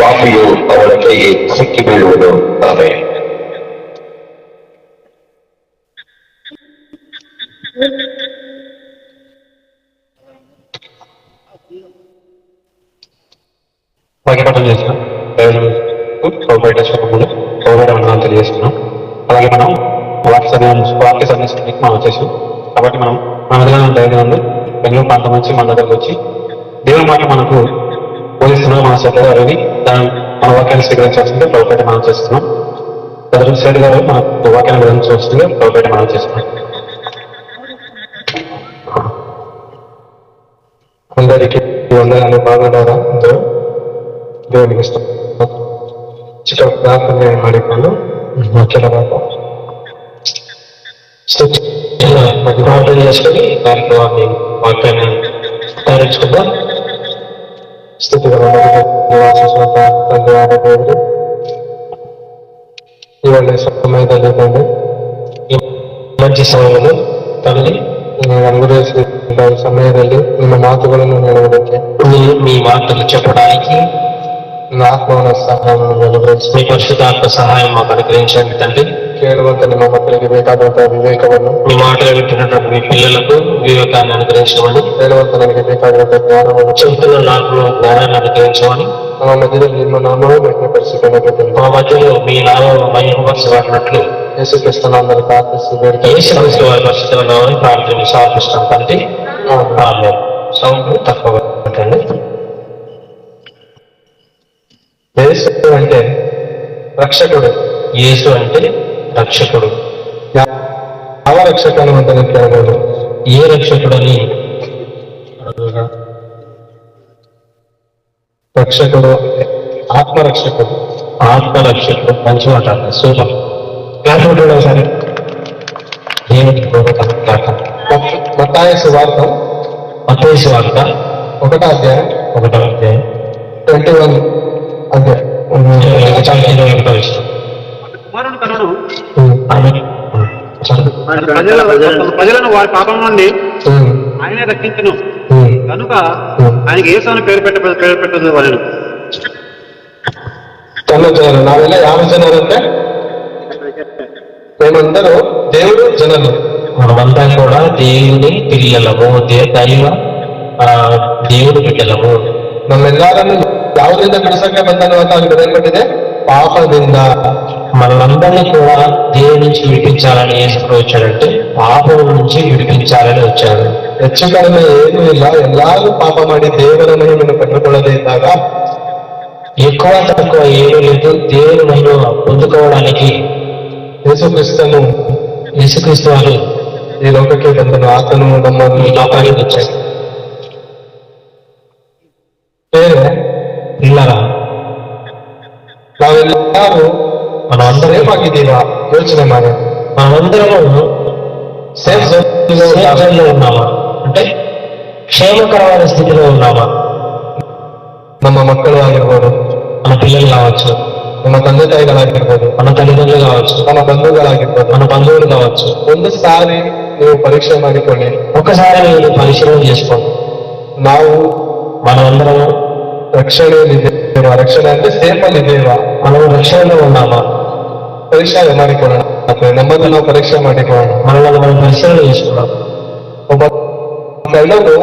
ಪಾಪಿಯು ಅವಳ ಕೈಗೆ ಸಿಕ್ಕಿ ಬೀಳುವುದು. ಆಮೆನ್. వాక్యపఠం చేస్తున్నాం. మనం తెలియజేస్తున్నాం. అలాగే మనం వాక్య సన్నిధికి మనం వచ్చేసాం. కాబట్టి మనం మన విధంగా ధైర్యం బెంగళూరు ప్రాంతం నుంచి మన దగ్గరకు వచ్చి దేవుని మాట మనకు బోధిస్తున్నాం. మన శ్రద్ధ గారిని దాని మన వాక్యాన్ని స్వీకరించాల్సిందే ప్రభుపేట మనం చేస్తున్నాం. తదుపరి శ్రేణి గారు మన వాక్యాన్ని గ్రహించవలసిందిగా ప్రభుపేట మనం చేస్తున్నాం. అందరికీ వందనాలు. బాగున్నారా? దేవునికి ఇష్టం చిన్న ప్రార్థన ಮಾಡಿಕೊಂಡು ಕೆಲವಾಗ ప్రార్థన చేసుకొని కార్యక్రమాన్ని వాక్యాన్ని తయారించుకుందాం. స్థితి ఇవాళ సమయದಲ್ಲಿ ಈ ಮಂచి ಸಮಯವನ್ನು ತರಲಿ ಅನುಗ್ರಹಿಸಿದ ಸಮಯದಲ್ಲಿ ನಿಮ್ಮ ಮಾತುಗಳನ್ನು ಹೇಳುವುದಕ್ಕೆ మీ మాటలు చెప్పడానికి నా ఆత్మను సహాయం అనుగ్రహించి మీ పరిశుద్ధాత్మ సహాయం మాకు అనుగ్రహించండి తండ్రి. కేಳುವಂತ ನಿಮ್ಮ ಮಕ್ಕಳಿಗೆ ಬೇಕಾದಂತಹ ವಿವೇಕವನ್ನು మీ మాటలు వింటున్నటువంటి మీ పిల్లలకు వివేకాన్ని అనుగ్రహించమని, ಹೇಳುವಂತ ನನಗೆ ಬೇಕಾಗಿರುವಂತಹ ಜ್ಞಾನವನ್ನು చెబుతున్న నాకు జ్ఞానాన్ని అనుగ్రహించమని, మా మధ్యలో ನಿಮ್ಮ నామము మహిమపరిచబడినట్లు మా మధ్యలో మీ నామము మహిమపరచబడినట్లు యేసుక్రీస్తు నామములో ప్రార్థిస్తూ యేసుక్రీస్తు వారి పరిశుద్ధ నామములో ప్రార్థన సమర్పిస్తాం తండ్రి. ఆమేన్. సౌండ్ తక్కువ పెట్టండి. యేసు అంటే రక్షకుడు. యేసు అంటే రక్షకుడు. ಯಾವ ರಕ್ಷಕನು ಅಂತ ನೀವು ಕೇಳಬಹುದು. ఏ రక్షకుడని రక్షకుడు ఆత్మరక్షకుడు. ఆత్మరక్షకుడు మంచి మాట. సూపర్. క్లాస్ ఉంటాడు ఒకసారి. దేవునికి మత్తయి సువార్త 1వ అధ్యాయం 21 అధ్యాయం ప్రజలను వారి పాపం నుండి ఆయనే రక్షించును కనుక ఆయనకి యేసు అని పేరు పెట్టదు వాళ్ళను. ನಾವೆಲ್ಲ ಯಾವ ಜನರಂటే మేమందరూ దేవుడు జనలు. మనమంతా కూడా దేవుని పిల్లలము, దేవుడు బిడ్డలము. ನಮ್ಮೆಲ್ಲರನ್ನು ಯಾವುದರಿಂದ ಬಿಡಿಸಕ್ಕೆ ಬಂದನು ಅಂತ ಅವ್ರಿಗೆ ಬರೆಯಲ್ಪಟ್ಟಿದೆ, పాపದಿಂದ. మనలందరినీ కూడా దేవుడి నుంచి విడిపించాలని యేసు వచ్చాడంటే పాపం నుంచి విడిపించాలని వచ్చాడు. ಹೆಚ್ಚು ಕಡಿಮೆ ಏನೂ ಇಲ್ಲ, ಎಲ್ಲರೂ ಪಾಪ ಮಾಡಿ ದೇವರ ಮಹಿಮೆಯನ್ನು ಪಡೆದುಕೊಳ್ಳದೇ ಇದ್ದಾಗ ఎక్కువ తక్కువ ఏమీ లేదు. దేవుని మహిమ పొందుకోవడానికి యేసుక్రీస్తు వారు ఈ లోకಕ್ಕೆ ಬಂದನು. ಆತನು ನಮ್ಮನ್ನು లోకానికి వచ్చాడు. ಇಲ್ಲರ ನಾವೆಲ್ಲರೂ మనమందరం ಆಗಿದ್ದೀವಾ? ಯೋಚನೆ ಮಾಡಿ. మనమందరము సేఫ్ జోన్లో ఉన్నామా? అంటే క్షేమకరమైన స్థితిలో ఉన్నామా? ನಮ್ಮ ಮಕ್ಕಳು ಆಗಿರ್ಬೋದು, మన పిల్లలు కావచ్చు, మన ತಂದೆ ತಾಯಿಗಳಾಗಿರ್ಬೋದು, మన తల్లిదండ్రులు కావచ్చు, మన బంధువుಗಳಾಗಿರ್ಬೋದು, మన బంధువులు కావచ్చు. ಒಂದುಸಾರಿ ನೀವು ಪರೀಕ್ಷೆ ಮಾಡಿಕೊಳ್ಳಿ. ఒకసారి మీరు పరిశీలన చేసుకోండి. ನಾವು మనమందరము రక్షణೆಯಲ್ಲಿದ್ದೇವಾ? రక్షణ అంటే సేఫ్ ಅಲ್ಲಿದ್ದೇವಾ? మనం రక్షణలో ఉన్నామా? ಪರೀಕ್ಷೆ ಮಾಡಿಕೊಳ್ಳೋಣ. ನಮ್ಮನ್ನು ನಾವು ಪರೀಕ್ಷೆ ಮಾಡಿಕೊಳ್ಳೋಣ. మనల్ని మనం పరిశీలన చేసుకున్నాం. ಒಬ್ಬ ಕಳ್ಳನು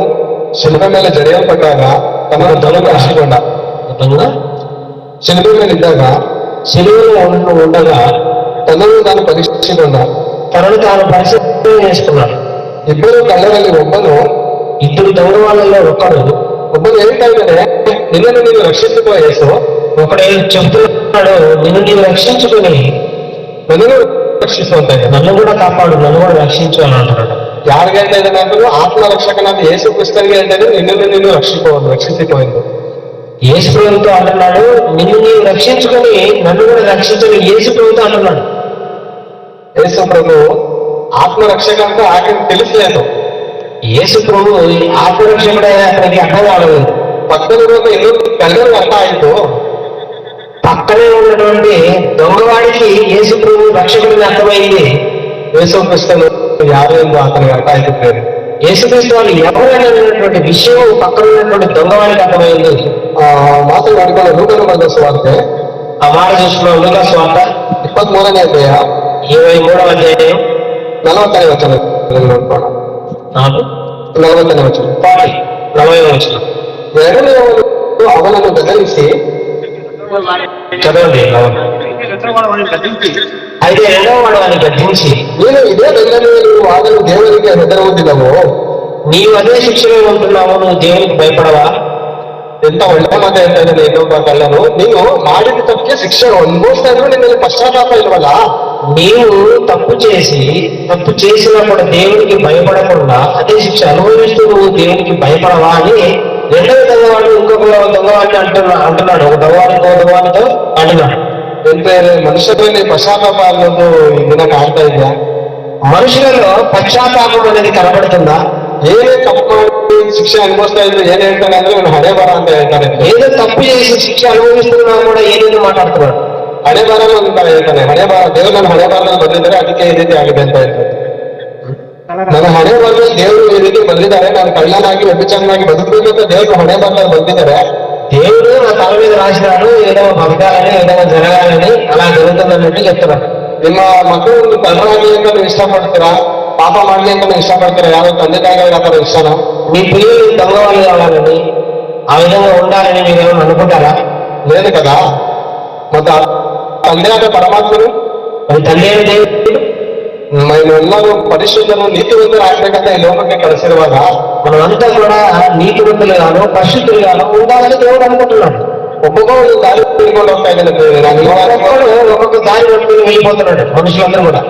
ಶಿಲುಬೆ ಮೇಲೆ ಜಡಿಯಲ್ಪಟ್ಟಾಗ ತನ್ನ ತಲೆ ಕಾಣಿಸಿಕೊಂಡ. ಶಿಲುಬೆ ಮೇಲೆ ಇದ್ದಾಗ, ಶಿಲುಬೆలో ఉండగా తనను తాను పరీక్షించుಕೊಂಡ. తనను తాను పరిశీలన చేసుకున్నాడు. ఇద్దరు కళ్ళರಲ್ಲಿ ఇద్దరు దౌడ వాళ్ళలో ಒಬ್ಬನು ಹೇಳ್ತಾ ಇದ್ದಾನೆ, ನಿನ್ನನ್ನು ನೀನು ರಕ್ಷಿಸಿಕೋ యేసు. ఒకడు చెప్తున్నాడు, నిన్ను నీవు రక్షించుకుని నన్ను రక్షిస్తూ ఉంటాయి, నన్ను కూడా కాపాడు, నన్ను కూడా రక్షించు అని అంటున్నాడు. ಯಾರಿಗೆ ಹೇಳ್ತಾ ಇದ್ದಾನೆ ಅಂದ್ರೆ ఆత్మరక్షకನಾದ యేసు క్రీస్తునికి ಹೇಳ್ತಾನೆ, నిన్ను నిన్ను రక్షించుకోవాలి. యేసు ప్రభువుతో అంటున్నాడు, నిన్ను నీవు రక్షించుకొని నన్ను కూడా రక్షించని యేసు ప్రభువుతో అంటున్నాడు. యేసు ప్రభు ఆత్మరక్షక అంటే ఆయనకు తెలియలేదు. యేసు ప్రభు ఆత్మరక్షకుడే అతనికి అర్థం కాలేదు. పక్కన కళ్ళకు అర్థం ఆయిತು. పక్కనే ఉన్నటువంటి దొంగవాడికి యేసు ప్రభు రక్షకుడిని అర్థమైంది. యేసు క్రీస్తును ಯಾರು ಎಂದು ಆತನಿಗೆ ಅರ್ಥ ಆಯ್ತು. యేసుక్రీస్తు వారు ఎవరైనటువంటి విషయం పక్కన ఉన్నటువంటి దొంగవానికి అర్థమైంది. ಮಾತು ಮಾಡಿಕೊಂಡು ಲೂಕನ ಬರೆದ ಸುವಾರ್ತೆ ఆ మాట చూసుకున్న లూకా సువార్త 23ನೇ ಅಧ್ಯಾಯ 23వ అధ్యాయం 40ನೇ ವಚನ ನೋಡ್ಕೋಣ. 40ನೇ ವಚನ. 40వ వచనం. ಎರಡನೆಯವನು ಅವನನ್ನು ಬೆದರಿಸಿ చదవండి. వాడిని గద్దించి అయితే రెండవ వాడు వాడిని గద్దించి, ನೀನು ಇದೇ ದಂಡನೆಯಲ್ಲಿ ಆದರೂ ದೇವರಿಗೆ ಹೆದರುವುದಿಲ್ಲವೋ? నీవు అదే శిక్షలో ఉంటున్నావు, నువ్వు దేవునికి భయపడవా? ಎಂತ ಒಳ್ಳೆ ಮಾತು ಹೇಳ್ತಾ ಇದ್ದಾನೆ ಇನ್ನೊಬ್ಬ ಕಳ್ಳನು. ನೀನು ಮಾಡಿದ ತಪ್ಪಿಗೆ ಶಿಕ್ಷೆ ಅನುಭವಿಸ್ತಾ ಇದ್ರು ನಿನ್ನಲ್ಲಿ ಪಶ್ಚಾತ್ತಾಪ ಇಲ್ವಲ್ಲ? నీవు తప్పు చేసినప్పుడు దేవునికి భయపడకుండా అదే శిక్ష అనుభవిస్తూ నువ్వు దేవునికి భయపడవా అని రెండవ దొంగవాడు ఇంకొక దొంగవాడిని అంటున్నాడు. ఒక దొంగవాడితో అంటున్నాడు. ಎಂತ ಮನುಷ್ಯರಲ್ಲಿ ಪಶ್ಚಾತ್ತಾಪ ಅನ್ನೋದು ಈ ದಿನ ಕಾಣ್ತಾ ಇದೆಯಾ? మనుషులలో పశ్చాత్తాపం అనేది కనబడుతుందా? ಏನೇ ತಪ್ಪು ಮಾಡಿ ಶಿಕ್ಷೆ ಅನುಭವಿಸ್ತಾ ಇದ್ರು ಏನ್ ಹೇಳ್ತಾನೆ ಅಂದ್ರೆ ಇವನು ಹಣೆ ಬರ ಅಂತ ಹೇಳ್ತಾನೆ. ఏదో తప్పు చేసి శిక్ష అనుభవిస్తున్నా కూడా ఏదేదో మాట్లాడుతున్నాడు. ಹಣೆ ಬರ ಅಂತ ಹೇಳ್ತಾನೆ. ಹಣೆ ಬರ ದೇವ್ರು ನನ್ನ ಹಣೆ ಬರದಲ್ಲಿ ಬಂದಿದ್ದಾರೆ, ಅದಕ್ಕೆ ಈ ರೀತಿ ಆಗಿದೆ ಅಂತ ಹೇಳ್ತಾರೆ. ನನ್ನ ಹಣೆ ಬರದಲ್ಲಿ ದೇವರು ಈ ರೀತಿ ಬಂದಿದ್ದಾರೆ, ನಾನು ಕಳ್ಳನಾಗಿ ವ್ಯಭಿಚಾರನಾಗಿ ಬದುಕಬೇಕು ಅಂತ ದೇವರು ಹಣೆ ಬರದಲ್ಲಿ ಬಂದಿದ್ದಾರೆ. దేవుడు నా తల మీద రాసినాడు, ఏదో బతకాలని ఏదో జరగాలని అలా జరుగుతుందన్నట్టు చెప్తున్నాడు. ನಿಮ್ಮ ಮಕ್ಕಳು ಒಂದು ಕಳ್ಳರಾಗಿ ಅಂತ ನೀವು ಇಷ್ಟಪಡ್ತೀರಾ, ಪಾಪ ಮಾಡ್ಲಿ ಅಂತ ನೀವು ಇಷ್ಟಪಡ್ತೀರಾ? ಯಾರೋ ತಂದೆ ತಾಯಿಗಳಿಗೆ ಆ ಥರ ಇಷ್ಟನಾ? మీ పిల్లలు దొంగ వాళ్ళు కావాలని ఆ విధంగా ఉండాలని మీరు ఏమైనా అనుకుంటారా? లేదు కదా. ಮತ್ತೆ ತಂದೆ ಆದ ಪರಮಾತ್ಮನು మరి తండ్రి అయిన దేవుడు ಎಲ್ಲರೂ ಪರಿಶುದ್ಧರು ನೀತಿವಂತರು ಆಗ್ಬೇಕಂತ ಈ ಲೋಕಕ್ಕೆ ಕಳಿಸಿರುವಾಗ మనమంతా కూడా నీతివంతులుగాను పరిశుద్ధులుగాను ఉండాలని దేవుడు అనుకుంటున్నాడు. ಒಬ್ಬೊಬ್ಬ ಒಂದು ದಾರಿ ತಿಳ್ಕೊಂಡು ಹೋಗ್ತಾ ಇದ್ದಾನೆ. ನಾನು ఒక్కొక్క దారి పట్టుకుని వెళ్ళిపోతున్నాడు మనుషులందరూ కూడా.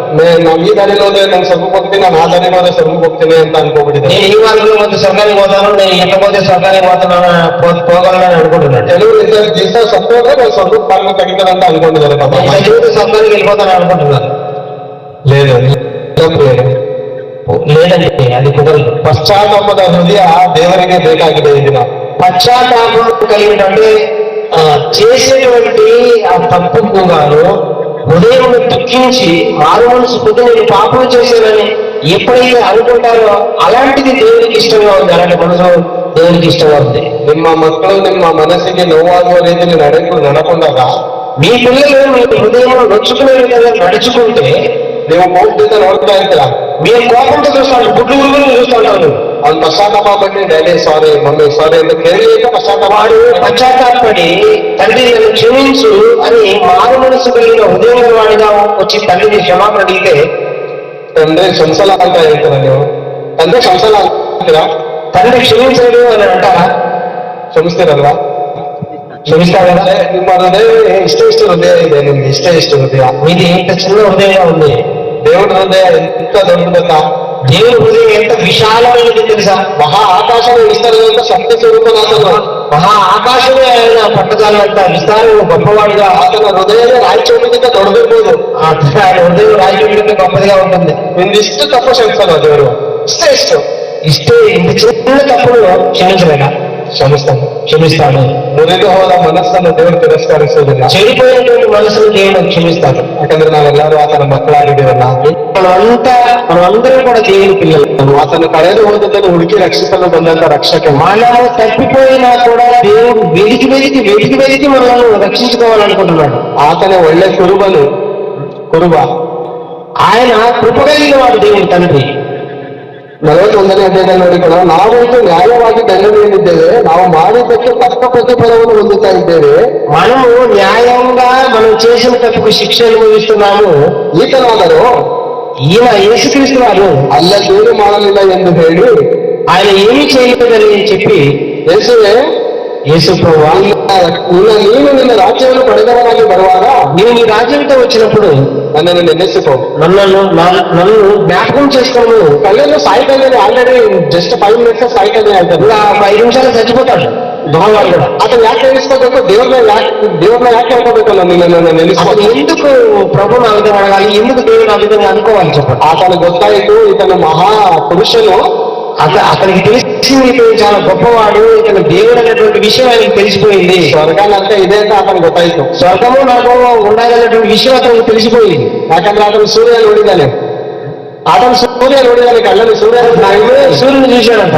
ನಾನು ಈ ದಾರಿలో ಹೋದ್ರೆ ನಾನು ಸ್ವರ್ಗಕ್ಕೆ ಹೋಗ್ತೀನಿ, ನಾನು ಆ ದಾರಿలో ಹೋದ್ರೆ ಸ್ವರ್ಗಕ್ಕೆ ಹೋಗ್ತೀನಿ ಅಂತ ಅನ್ಕೋಬಿಟ್ಟಿದ್ದೆ. నేను ఈ మార్గంలో పోతే స్వర్గానికి పోతాను, నేను ఎట్లా పోతే స్వర్గానికి పోగలను అనుకుంటున్నాడు. ಕೆಲವರು ದಿವಸ ಸತ್ತು ಹೋದ್ರೆ ನಾನು ಸ್ವರ್ಗಕ್ಕೆ ಮಾರ್ಗ ತೆಗಿತಾರೆ ಅಂತ ಅನ್ಕೊಂಡಿದ್ದಾರೆ. జీవిత స్వర్గానికి వెళ్ళిపోతాను అనుకుంటున్నాను. లేదు, లేదండి, అది కుదరదు. ಪಶ್ಚಾತ್ತಾಪದ ಹೃದಯ ದೇವರಿಗೆ ಬೇಕಾಗಿದೆ ಈ ದಿನ. పశ్చాత్తాపం కలిగినటువంటి చేసేటువంటి ఆ తప్పుకు గాను హృదయం దుఃఖించి మారు మనసు కొద్ది నేను పాపం చేశానని ఎప్పుడైతే అనుకుంటారో అలాంటిది దేవునికి ఇష్టంగా ఉంది. అలాంటి మనసు దేవునికి ఇష్టంగా ఉంది. ನಿಮ್ಮ ಮಕ್ಕಳು ನಿಮ್ಮ ಮನಸ್ಸಿಗೆ ನೋವಾಗುವ ರೀತಿಯಲ್ಲಿ ನಡ್ಕೊಂಡಾಗ, మీ పిల్లలు మీ హృదయంలో నొచ్చుకునే విధంగా నడుచుకుంటే ನೀವು ಕೋಪದಿಂದ ನೋಡ್ತಾ ಇರ್ತೀರಾ. మీరు కోపంతో చూస్తాడు, గుడ్లు గురుగులు చూస్తుంటారు. ಅವ್ನು ಪಶ್ಚಾತ್ತಾಪ ಪಟ್ಟು ಡ್ಯಾಡಿ ಸಾರಿ ಮಮ್ಮಿ ಸಾರಿ ಅಂತ ಕೇಳಲಿಕ್ಕೆ ಪಶ್ಚಾತ್ತಾಪ వాడు పశ్చాత్తాపడి తండ్రి నన్ను క్షమించు అని మారు మనసు కలిగిన హృదయం వాడిగా వచ్చి తండ్రిని క్షమాపణ అడిగితే ತಂದೆ ಕ್ಷಮಿಸಲ್ಲ ಅಂತ ಹೇಳ್ತೀರಾ ನೀವು? ತಂದೆ ಕ್ಷಮಿಸಲ್ಲ ಅಂತೀರಾ? తండ్రి క్షమించడు అని అంటారా? ಕ್ಷಮಿಸ್ತೀರಲ್ವಾ? క్షమిస్తారు కదా. ನಿಮ್ಮ ಹೃದಯ ಇಷ್ಟು ಹೃದಯ ಇದೆ, ನಿಮ್ಗೆ ಇಷ್ಟು ಹೃದಯ. మీది ఇంత చిన్న హృదయంగా ఉంది. దేవుడి హృదಯ ఎంత దొరుకుతుందా? దేవుని హృదయం ఎంత విశాలమైనది తెలుసా? మహా ఆకాశం విస్తరణంత శక్తి స్వరూపనాథను. మహా ఆకాశమే ఆయన పట్టదాలంత విస్తారం గొప్పవాడిగా. అతని హృదయం రాయిచోటికింత దొడబిర్ಬೋದು. ఆయన హృదయం రాజకీయ గొప్పదిగా ఉంటుంది. ఇందిಷ್ಟು తప్పు క్షమిస్తాను దేవుడు. ఇస్తే ఇంత చిన్న తప్పును క్షమించలేక క్షమిస్తాడు. ಮುರಿದು ಹೋದ ಮನಸ್ಸನ್ನು ದೇವರು ತಿರಸ್ಕರಿಸುವುದಿಲ್ಲ. చెడిపోయినటువంటి మనసును దేవుడు క్షమిస్తాడు. ಯಾಕಂದ್ರೆ ನಾವೆಲ್ಲರೂ ಆತನ ಮಕ್ಕಳಾಗಿದ್ದೇವಲ್ಲ. మనమందరం కూడా దేవుని పిల్లలు. ಆತನು ಕಳೆದು ಹೋದದ್ದನ್ನು ಹುಡುಕಿ ರಕ್ಷಿಸಲು ಬಂದಂತ ರಕ್ಷಕ. మనము తప్పిపోయినా కూడా దేవుడు వెతికి మనల్ని రక్షించుకోవాలనుకుంటున్నాడు. ಆತನ ಒಳ್ಳೆ ಕುರುಬ ఆయన కృప కలిగిన వాడు దేవుని తండ్రి. 41ನೇ ಅಧ್ಯಾಯದಲ್ಲಿ ನೋಡಿಕೊಳ್ಳ, ನಾವಂತೂ ನ್ಯಾಯವಾಗಿ ದಂಡನೆಯಲ್ಲಿದ್ದೇವೆ, ನಾವು ಮಾಡಿದ್ದಕ್ಕೆ ತಕ್ಕ ಪ್ರತಿಫಲವನ್ನು ಹೊಂದುತ್ತಾ ಇದ್ದೇವೆ. మనము న్యాయంగా మనం చేసిన తప్పుకు శిక్ష అనుభవిస్తున్నాము. ಈತನಾದರೂ ఈయన యేసుక్రీస్తు వారు ಅಲ್ಲದೇನು ಮಾಡಲಿಲ್ಲ ಎಂದು ಹೇಳಿ ఆయన ఏమి చేయలేదని చెప్పి, యేసు ప్రభువా, ನೀನು ನಿನ್ನ ರಾಜ್ಯವನ್ನು ಪಡೆದವನಾಗಿ ಬರುವಾಗ నేను నీ రాజ్యంతో వచ్చినప్పుడు ನನ್ನನ್ನು ನೆನೆಸಿಕೋ, నన్ను జ్ఞాపకం చేసుకోను. ಕಲ್ಲನ್ನು ಸಾಯ್ತಾನೆ. ಆಲ್ರೆಡಿ ಜಸ್ಟ್ 5 minutes ಸಾಯ್ತಾನೆ ಆಯ್ತಾನೆ. 5 నిమిషాలు చచ్చిపోతాడు దొంగవాడు కూడా. అతను ಯಾಕೆ ನೆನೆಸ್ಕೋಬೇಕು? ದೇವ್ರನ್ನ ಯಾಕೆ ಹೇಳ್ಕೋಬೇಕಲ್ಲ ನಿನ್ನನ್ನು ನೆನೆಸ್ಕೋ. ఎందుకు ప్రభు నా విధంగా అడగాలి, ఎందుకు దేవుడు ఆ విధంగా అనుకోవాలి చెప్పండి. ಆತನು ಗೊತ್ತಾಯಿತು ఇతను మహా పురుషను. అతనికి తెలిసింది ఇతను చాలా గొప్పవాడు, ఇతను దేవుడు అనేటువంటి విషయం ఆయనకు తెలిసిపోయింది. స్వర్గానంతా ఇదే ಅಂತ అతను ಗೊತ್ತಾಯಿತು. స్వర్గము నాకు ఉండాలనేటువంటి విషయం అతనికి తెలిసిపోయింది. ಯಾಕಂದ್ರೆ అతను సూర్య ನೋಡಿದ್ದಾನೆ. అతను సూర్య ನೋಡಿದಾನೆ కళ్ళని సూర్యుని చూశాడంట.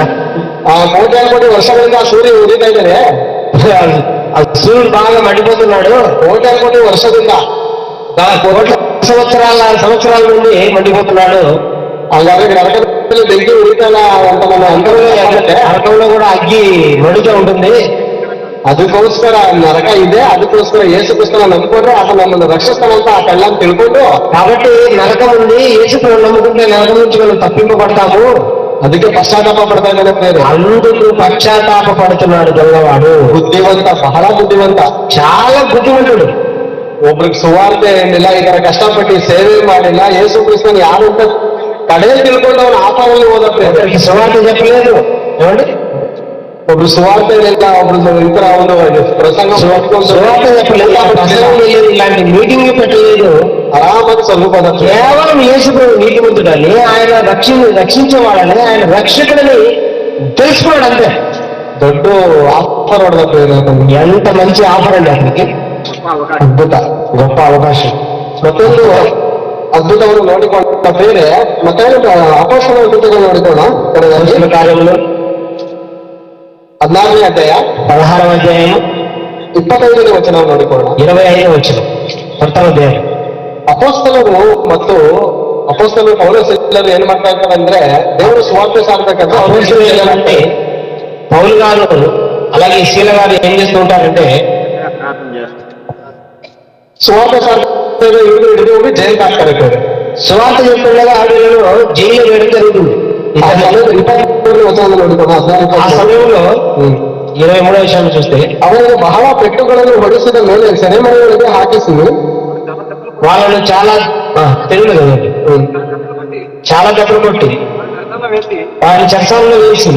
ఆ కోటాను కోటి వర్షాలు ఆ సూర్య ఉదితైతే ఆ సూర్యుడు బాగా మండిపోతున్నాడు. కోటాను కోటి వర్షದಿಂದ కోట్ల సంవత్సరాల నుండి మండిపోతున్నాడు. అలాగే నరకంలో ಬೆಂಕಿ ఉడితల ಅಂತ మన నరకంలో కూడా అగ్గి మండుతూ ఉంటుంది. ಅದಕ್ಕೋಸ್ಕರ ನರಕ ಇದೆ, ಅದಕ್ಕೋಸ್ಕರ ಯೇಸು ಕ್ರಿಸ್ತನ ನಂಬಿಕೊಂಡ್ರೆ ಆತ ನಮ್ಮನ್ನು ರಕ್ಷಿಸ್ತಾನಂತ ಆ ಕಳ್ಳನ್ನು ತಿಳ್ಕೊಂಡು, కాబట్టి నరకం ఉంది, యేసు ప్రభువుని నమ్ముకుంటే నరకం నుంచి మనం తప్పింపబడతాము. ಅದಕ್ಕೆ ಪಶ್ಚಾತ್ತಾಪ ಪಡ್ತಾ ಇದ್ದಾನೆ ಪ್ರೇರೆ. అందుకు పశ్చాత్తాప పడుతున్నాడు దొంగవాడు. ಬುದ್ಧಿವಂತ, ಬಹಳ ಬುದ್ಧಿವಂತ, చాలా బుద్ధిమంతుడు. ಒಬ್ರಿಗೆ ಸುವಾರ್ತೆ ಏನಿಲ್ಲ, ಈ ತರ ಕಷ್ಟಪಟ್ಟು ಸೇವೆ ಮಾಡಿಲ್ಲ, ಯೇಸು ಕ್ರಿಸ್ತನ್ ಯಾರು ಅಂತ ಕಡೆಯಲ್ಲಿ ತಿಳ್ಕೊಂಡು ಅವನ ಆಪಾದಲ್ಲಿ ಹೋದ ಪ್ರೇರೆ. సువార్త చెప్పలేదు ఏమండి, ಒಬ್ರು ಸುವಾರ್ತೆ ಇಲ್ಲ, ಒಬ್ರು ಇಂತರ ಒಂದು ಪ್ರಸಂಗ సువార్త చెప్పలేదు, ఇలాంటి మీటింగ్ పెట్టలేదు. ಆರಾಮಾಗಿ ಸ್ವಲ್ಪ కేవలం యేసు ప్రభు నీతిమంతుడని, ఆయన రక్షించేవాడని, ఆయన రక్షకుడని తెలుసుకున్నాడు అంతే. ದೊಡ್ಡ ಆಫರ್ ಹೊಡೆದ ಪ್ರೇರೆ. ఎంత మంచి ఆఫర్ అండి అతనికి. ಅದ್ಭುತ, గొప్ప అవకాశం. ಮತ್ತೊಂದು ಅದ್ಭುತವನ್ನು ನೋಡಿಕೊಂಡ ಬೇರೆ ಮತ್ತೆ ಅಪೊಸ್ತಲರ ಕೃತ್ಯಗಳು ನೋಡಿಕೋಣ. అపొస్తలుల కార్యములు 16ನೇ ಅಧ್ಯಾಯ 16వ అధ్యాయము 25ನೇ ವಚನ ನೋಡಿಕೊಳ್ಳೋಣ. 25వ వచనం 10వ అధ్యాయం. ಅಪೊಸ್ತಲರು ಮತ್ತು ಅಪೊಸ್ತಲರು ಪೌಲರು ಏನ್ ಮಾಡ್ತಾ ಇರ್ತಾರೆ ಅಂದ್ರೆ, ದೇವರು ಸುವಾರ್ತೆ ಸಾರಬೇಕಂದ್ರೆ అంటే పౌలు గారు అలాగే శీల గారు ఏం చేస్తూ ఉంటారంటే, ಸುವಾರ್ತೆ ಸಾರಬೇಕು ಇವರು ಹಿಡಿದು ಹೋಗಿ జైలుకి ಹಾಕ್ತಾರೆ. సువార్త చెప్తుండగా వీళ్ళను జైలు వేయడం జరుగుతుంది. 23ನೇ ವಚನ ನೋಡಿಕೊಳ್ಳೋಣ. ఆ సమయంలో 23వ విషయాన్ని చూస్తే, ಅವರಿಗೆ ಬಹಳ ಪೆಟ್ಟುಗಳನ್ನು ಹೊಡಿಸಿದ ಮೇಲೆ ಸೆರೆಮನೆಗಳಿಗೆ ಹಾಕಿಸಿ వాళ్ళను చాలా తెలుగు కదండి, చాలా దెబ్బలు కొట్టి వారిని చెరసాలలో వేసి,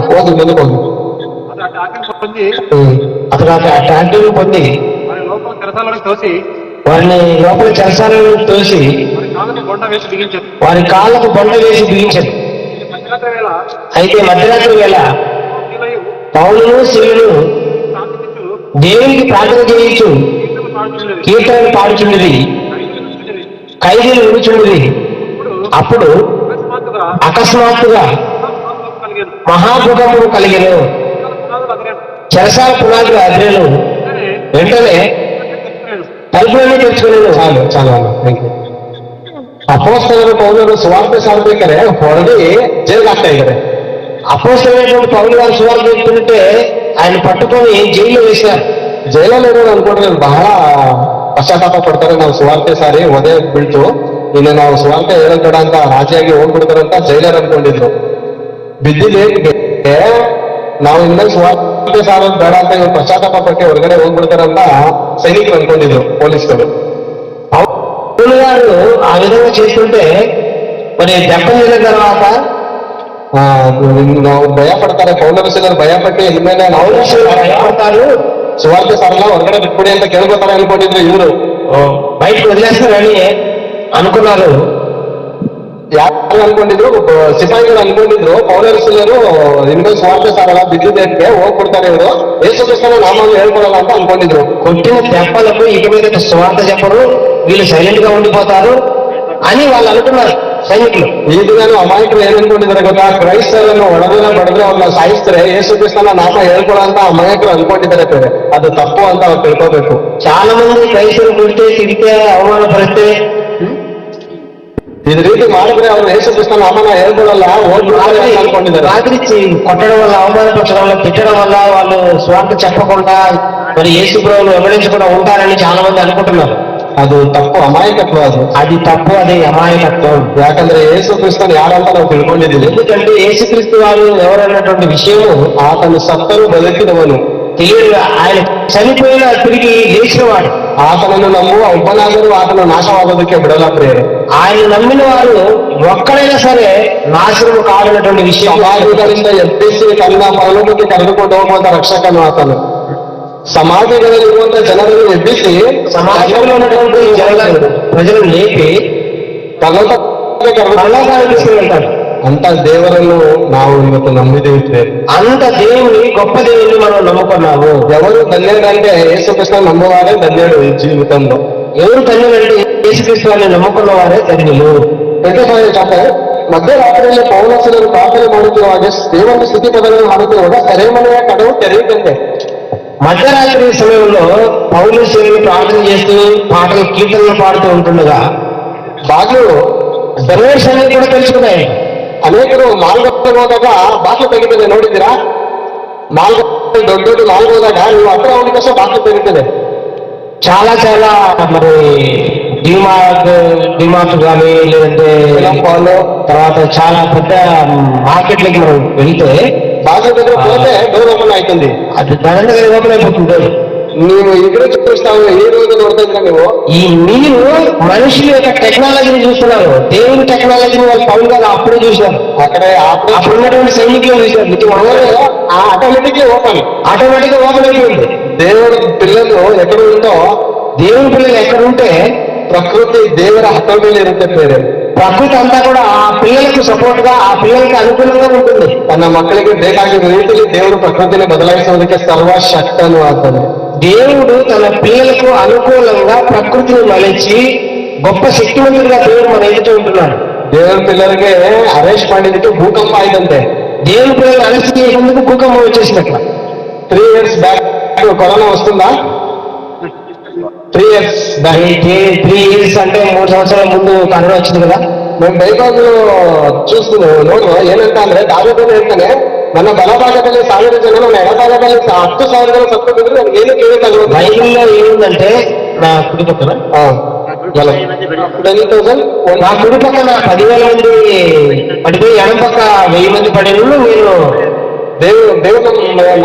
ಹೋಗಿ ಮುಂದಕ್ಕೆ ಹೋಗಿ అతను ఆ ట్యాంకులను పొంది వారిని లోపల చెరసాలను తోసి వారి కాళ్ళకు బొండ వేసి బిగించారు. అయితే మధ్యరాత్రి వేళ పౌలును శీలను దేవునికి ప్రార్థన చేయించు కీర్తనలు పాడుచుండిరి, ఖైదీలు విడుచుండిరి. అప్పుడు అకస్మాత్తుగా మహాభూకంపం కలిగెను, చెరసాల పునాదులు అదిరెను, వెంటనే తలుపులన్నీ తెచ్చుకునేను. చాలు చాలా ಅಪೊಸ್ತಲರು ಪೌಲರು ಸುವಾರ್ತೆ ಸಾರಬೇಕಾದ್ರೆ ಹೊರಡಿ ಜೈಲ್ಗೆ ಹಾಕ್ತಾ ಇದ್ದಾರೆ. అపొస్తలుడైనటువంటి పౌలు గారు సువార్త చెప్తుంటే ఆయన పట్టుకొని జైల్లో వేశారు. ಜೈಲಲ್ಲಿ ಇರೋರು ಅನ್ಕೊಂಡ್ರೆ ಬಹಳ ಪಶ್ಚಾತ್ತಾಪ ಪಡ್ತಾರೆ. ನಾವು ಸುವಾರ್ತೆ ಸಾರಿ ಒದೆ ಬೀಳ್ತು, ಇನ್ನು ನಾವು ಸುವಾರ್ತೆ ಹೇಳೋದ್ ಬೇಡ ಅಂತ ರಾಜಿಯಾಗಿ ಹೋಗ್ಬಿಡ್ತಾರಂತ ಜೈಲರ್ ಅನ್ಕೊಂಡಿದ್ರು. ಬಿದ್ದಿದ್ದೇಗೆ ನಾವು ಇನ್ಮೇಲೆ ಸುವಾರ್ತೆ ಸಾರೋದು ಬೇಡ ಅಂತ ಇವ್ರು ಪಶ್ಚಾತ್ತಾಪ ಪಟ್ಟು ಹೊರಗಡೆ ಹೋಗ್ಬಿಡ್ತಾರಂತ ಸೈನಿಕರು ಅನ್ಕೊಂಡಿದ್ರು, ಪೊಲೀಸ್ಗಳು. పౌలు గారు ఆ విధంగా చేస్తుంటే మరి దెబ్బలు తిన్న తర్వాత ನಾವು ಭಯ ಪಡ್ತಾರೆ, ಪೌಲರು ಭಯಪಟ್ಟು ಇನ್ಮೇಲೆ ನಾವು భయపడతారు, ಸುವಾರ್ತೆ ಸಾರಲ್ಲ ಹೊರಗಡೆ ಬಿಟ್ಬಿಡಿ ಅಂತ ಕೇಳ್ಕೊತಾರೆ ಅನ್ಕೊಂಡಿದ್ರು. ಇವರು బయటకు వదిలేస్తారని అనుకున్నారు. ಯಾರು ಅನ್ಕೊಂಡಿದ್ರು? ಸಿಪಾಯಿಗಳು ಅನ್ಕೊಂಡಿದ್ರು ಪೌಲರು ಇನ್ಮೇಲೆ ಸುವಾರ್ತೆ ಸಾರಲ್ಲ, ಬಿದ್ದಿದ್ದಕ್ಕೆ ಹೋಗ್ಬಿಡ್ತಾರೆ ಇವರು, ಯೇಸು ಕ್ರಿಸ್ತನ ನಾಮವನ್ನು ಹೇಳ್ಕೊಡಲ್ಲ ಅಂತ ಅನ್ಕೊಂಡಿದ್ರು. కొట్టిన దెబ్బలకు ఇక మీద సువార్త చెప్పరు, వీళ్ళు సైలెంట్ గా ఉండిపోతారు అని వాళ్ళు అనుకున్నారు సైనికులు. ಈ ದಿನ ಅಮಾಯಕರು ಏನ್ ಅನ್ಕೊಂಡಿದ್ದಾರೆ ಗೊತ್ತಾ? ಕ್ರೈಸ್ತರನ್ನು ಹೊಡೆದ್ರೆ ಬಡದ್ರೆ ಅವ್ರನ್ನ ಸಾಯಿಸ್ತಾರೆ, ಯೇಸು ಕ್ರಿಸ್ತನ ನಾಮ ಹೇಳ್ಕೊಳ ಅಂತ ಅಮಾಯಕರು ಅನ್ಕೊಂಡಿದ್ದಾರೆ. ಅದು ತಪ್ಪು ಅಂತ ಅವ್ರು ತಿಳ್ಕೋಬೇಕು. చాలా మంది క్రైస్తవులు కొడితే తిరిగితే అవమానపరిస్తే ಇದ್ ರೀತಿ ಮಾಡಿದ್ರೆ ಅವ್ರು ಯೇಸು ಕ್ರಿಸ್ತನ ನಾಮನ ಹೇಳ್ಕೊಳಲ್ಲ, ಅನ್ಕೊಂಡಿದ್ದಾರೆ. రాత్రి కొట్టడం వల్ల, అవమానపరచడం వల్ల, తిట్టడం వల్ల వాళ్ళు స్వార్థ చెప్పకుండా మరి యేసు ప్రభువును వెంబడించకుండా ఉంటారని చాలా మంది అనుకుంటున్నారు. ಅದು ತಪ್ಪು, ಅಮಾಯಕತ್ವ. అది తప్పు, అది అమాయకత్వం. ಯಾಕಂದ್ರೆ ಯೇಸು ಕ್ರಿಸ್ತನ್ ಯಾರಂತ ನಾವು ತಿಳ್ಕೊಂಡಿದ್ದೀವಿ. ఎందుకంటే యేసుక్రీస్తు వారు ఎవరన్నటువంటి విషయము, ಆತನು ಸತ್ತನು ಬದುಕಿದವನು, తెలియదు. ఆయన చనిపోయిన తిరిగి లేచినవాడు. ಆತನನ್ನು ನಂಬುವ ಒಬ್ಬನಾದರೂ ಆತನ ನಾಶವಾಗೋದಕ್ಕೆ ಬಿಡಲ್ಲ ಪ್ರೇರೆ. ఆయన నమ్మిన వారు ఒక్కడైనా సరే నాశనము కావాలన్నటువంటి విషయం. ಸಮಾಧಿಗಳಿಂದ ಎಬ್ಬಿಸಿ ತನ್ನ ಪರಲೋಕಕ್ಕೆ ಕರೆದುಕೊಂಡು ಹೋಗುವಂತ ರಕ್ಷಕನು ಆತನು. ಸಮಾಧಿಗಳಲ್ಲಿರುವಂತ ಜನರನ್ನು ಎಬ್ಬಿಸಿ, సమాజంలో ఉన్నటువంటి ప్రజలను లేపి ಪರಲೋಕಕ್ಕೆ పరలోకానికి తీసుకెళ్తాడు. ಅಂತ ದೇವರನ್ನು ನಾವು ಇವತ್ತು ನಂಬಿದ್ದೇವೆ. అంత దేవుని, గొప్ప దేవుని మనం నమ్ముకున్నాము. ఎవరు ధన్యుడంటే యేసు కృష్ణ నమ్మవాడే ధన్యుడు ఈ జీవితంలో. ఎవరు ధన్యులంటే యేసుక్రీస్తు వారిని ನಮ್ಮುకున్న వారే ಧನ್యులు. ಮಧ್ಯರಾತ್ರಿಯಲ್ಲಿ ಪೌಲೋಸರು ಪ್ರಾರ್ಥನೆ ಮಾಡುತ್ತಿರುವಾಗ ದೇವರ ಸ್ತುತಿ ಪದಗಳನ್ನು ಹಾಡುತ್ತಿರುವಾಗ ಸೆರೆಮನೆಯ ಕಡವು ತೆರೆಯುತ್ತಂತೆ. మధ్యరాత్రి సమయంలో పౌలు శిష్యులు ప్రార్థన చేస్తూ పాటలు కీర్తనలు పాడుతూ ఉంటుండగా ಬಾಗಿಲು డొనేట్స్ అన్ని కూడా తెలుసుకున్నాయి. ಅನೇಕರು ಮಾಲ್ಗೊಟ್ಟು ಹೋದಾಗ ಬಾಗಿಲು ತೆಗಿತದೆ, ನೋಡಿದ್ದೀರಾ? ದೊಡ್ಡ ದೊಡ್ಡ ಮಾಲ್ಗೆ ಹೋದಾಗ ನೀವು ಹತ್ರ ಹೋಗಿದ ಬಾಗಿಲು ತೆಗಿತದೆ. చాలా చాలా మరి డిమార్ట్ కానీ లేదంటే తర్వాత చాలా పెద్ద మార్కెట్లకి మనం వెళ్తే బాగిల దగ్గర పోతే డోర్ ఓపెన్ అవుతుంది. అది దాని ఓపెన్ అయిపోతుంది. ನೀವು ఇక్కడ చూస్తావు, ఈ రోజు ನೋಡ್ತಾ ನೀವು ఈ మీరు మనుషుల యొక్క టెక్నాలజీని చూస్తున్నారు, దేవుని టెక్నాలజీని వాళ్ళు పౌలు గారు అప్పుడే చూశారు. అప్పుడు ఉన్నటువంటి సైనికులు చూశారు. ఆటోమేటిక్ ఓపెన్ అయిపోయింది. దేవుడు పిల్లలు ఎక్కడ ఉందో, దేవుని పిల్లలు ఎక్కడుంటే ప్రకృతి ದೇವರ ಹತ್ತೋದಲ್ಲಿ ಇರುತ್ತೆ ಬೇರೆ. ప్రకృతి అంతా కూడా ఆ పిల్లలకు సపోర్ట్ గా, ఆ పిల్లలకి అనుకూలంగా ఉంటుంది. ತನ್ನ ಮಕ್ಕಳಿಗೆ ಬೇಕಾಗಿರೋ ರೀತಿಯಲ್ಲಿ ದೇವರು ಪ್ರಕೃತಿని ಬದಲಾಯಿಸೋದಕ್ಕೆ ಸರ್ವಶಕ್ತನು ಆಗ್ತಾನೆ. దేవుడు తన పిల్లలకు అనుకూలంగా ప్రకృతిని మలిచి గొప్ప శక్తివంతుడిగా దేవుడు మన ఎదుట ఉంటున్నాడు. దేవుని పిల్లలకి అరెస్ట్ ಮಾಡಿದಕ್ಕೆ భూకంప ఆయిందంటే, దేవుని పిల్లలు అరెస్ట్ చేసేందుకు భూకంపం వచ్చేసినట్ల. 3 years బ్యాక్ కరోనా వస్తుందా? 3 years బ్యాక్, 3 years అంటే 3 సంవత్సరాల ముందు కరోనా వచ్చింది కదా. మేము బైబిల్ ನೋಡುವ ಏನಂತ ಅಂದ್ರೆ ದಾವಿದನು ಹೇಳ್ತಾನೆ, ನನ್ನ ಬಲಭಾಗದಲ್ಲಿ 1000 ಜನ, ನನ್ನ ಎಡಭಾಗದಲ್ಲಿ 10,000 ಜನ ಸತ್ತು ಬಿದ್ರೆ ನನಗೆ ಏನು ಕೇಳಿದ್ರು. బైబిల్లో ఏముందంటే నా కుడి పక్కన 10,000, నా కుడి పక్కన 10,000 మంది పడిపోయి ఎడం పక్క 1000 మంది పడిన నేను దేవుడు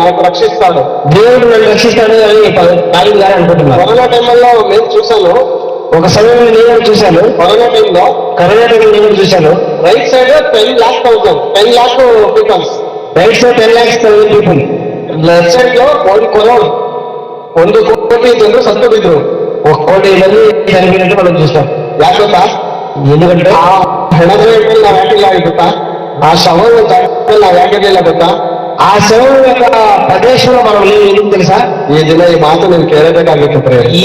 నాకు రక్షిస్తాడు, దేవుడు నన్ను రక్షిస్తాడు అని దావిదు గారు అనుకుంటున్నారు. కరోనా టైంలో మేము చూసాను, ఒక సమయంలో నేను చూశాను. కరోనా టైంలో నేను చూశాను. Right side 10 lakh peoples, right side 10 lakhs people, left side లో 1 crore, 1 ಕೋಟಿ ಜನರು ಸತ್ತು ಬಿದ್ರು. 1 ಕೋಟಿ ಮಂದಿ చనిపోయినట్టు మనం చూస్తాం. ಯಾಕೆ ಗೊತ್ತಾ? ఎందుకంటే ಆ ಹೆಣದ ರೇಟಲ್ಲಿ ನಾವು ಯಾಕಿಲ್ಲ ಗೊತ್ತಾ? ಆ ಶವದ ಜಾಗದಲ್ಲಿ ನಾವು ಯಾಕಿರಲಿಲ್ಲ ಗೊತ್ತಾ? ఆ శవం యొక్క ప్రదేశంలో మనం లేదు. ఎందుకు తెలుసా? ఈ దిన ఈ మాట నేను కేಳಬೇಕಾಗಿತ್ತು.